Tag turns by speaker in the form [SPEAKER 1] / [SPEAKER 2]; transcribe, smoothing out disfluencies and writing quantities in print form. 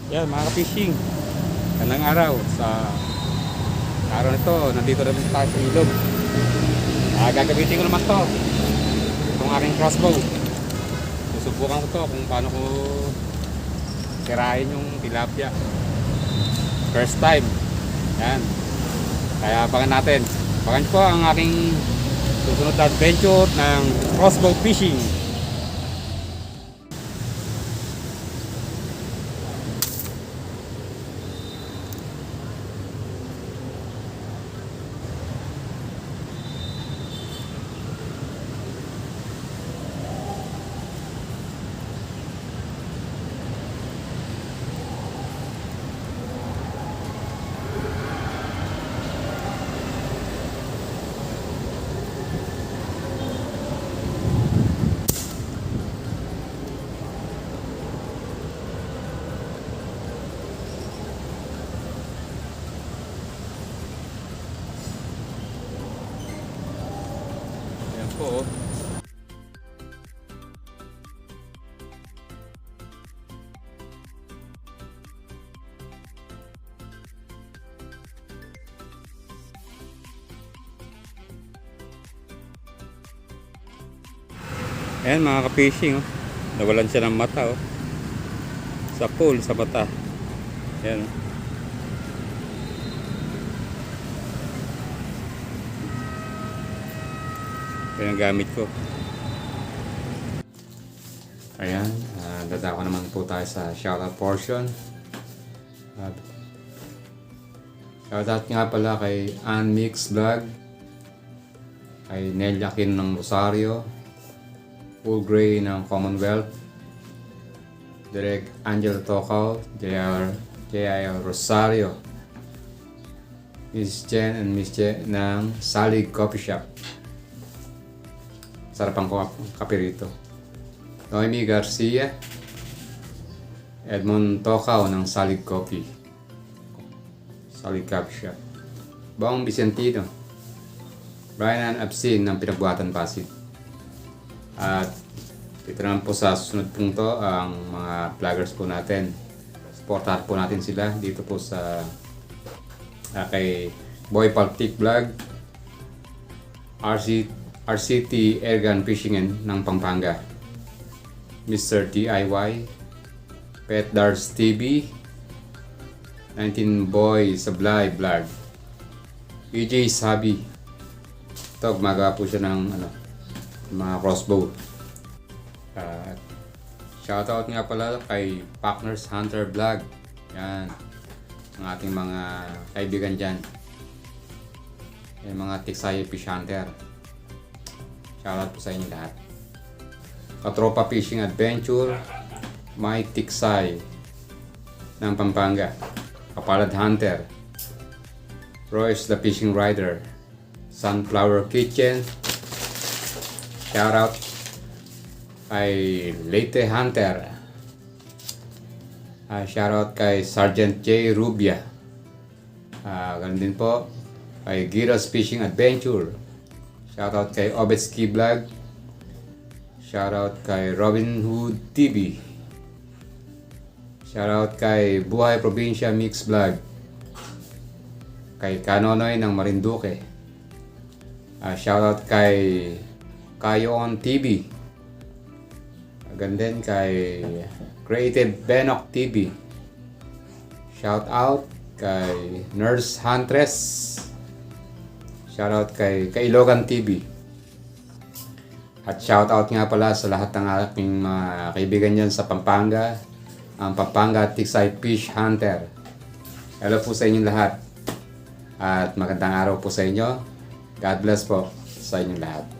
[SPEAKER 1] Yan mga ka-fishing. Kanang araw sa araw na to, nandito naman tayo sa ilog. Gagamitin ko naman to. Itong aking crossbow. Susubukan ko to kung paano ko sirahin yung tilapia. First time. Yan. Kaya abangan natin. Abangan ko ang aking susunod na adventure ng crossbow fishing. Yan po. Ayan mga ka-fishing, oh. Nawalan siya ng mata, oh. Sa pool, sa mata. Ayan, oh. Ayan ang gamit ko. Ayan, dadako naman po tayo sa shoutout portion. Shoutout nga pala kay Ann Mix Vlog, kay Nelia Kin ng Rosario, Full Gray ng Commonwealth, Direk Angel Tocal, J.I. Rosario, Miss Jen and Miss Jen ng Salig Coffee Shop. Sarap ang kape rito. Noemi Garcia, Edmond Tocaw ng Salig Coffee, Salig Coffee Shop, Bong Vicentino, Brian Absin ng Pinagbuhatan Pasig. At dito naman po sa susunod pong to ang mga vloggers po natin. Supportahan po natin sila dito po sa kay Boy Palptic Vlog, RCT Airgun Fishing ng Pampanga, Mr. DIY, Pet Dars TV, 19 Boy Sablay Vlog, EJ Sabi. Ito, gumagawa po siya ng mga crossbow. Shoutout nga pala kay Partners Hunter Vlog. Yan, ang ating mga kaibigan dyan. Yan, mga Tiksay Fish Hunter. Shoutout po sa inyo lahat. Katropa Fishing Adventure, Mike Tiksay ng Pampanga, Kapalad Hunter, Royce the Fishing Rider, Sunflower Kitchen. Shoutout kay Leyte Hunter. Shoutout kay Sergeant J. Rubia. Ganun din po kay Giros Fishing Adventure. Shoutout kay Obetski Vlog. Shoutout kay Robin Hood TV. Shoutout kay Buhay Probinsya Mix Vlog. Kay Kanonoy ng Marinduque. Shoutout kay Kayon TV. Ganun din kay Creative Benok TV. Shoutout kay Nurse Huntress. Shoutout kay Kailogan TV. At shoutout nga pala sa lahat ng aking mga kaibigan dyan sa Pampanga, ang Pampanga Tiksay Fish Hunter. Hello po sa inyong lahat. At magandang araw po sa inyo. God bless po sa inyong lahat.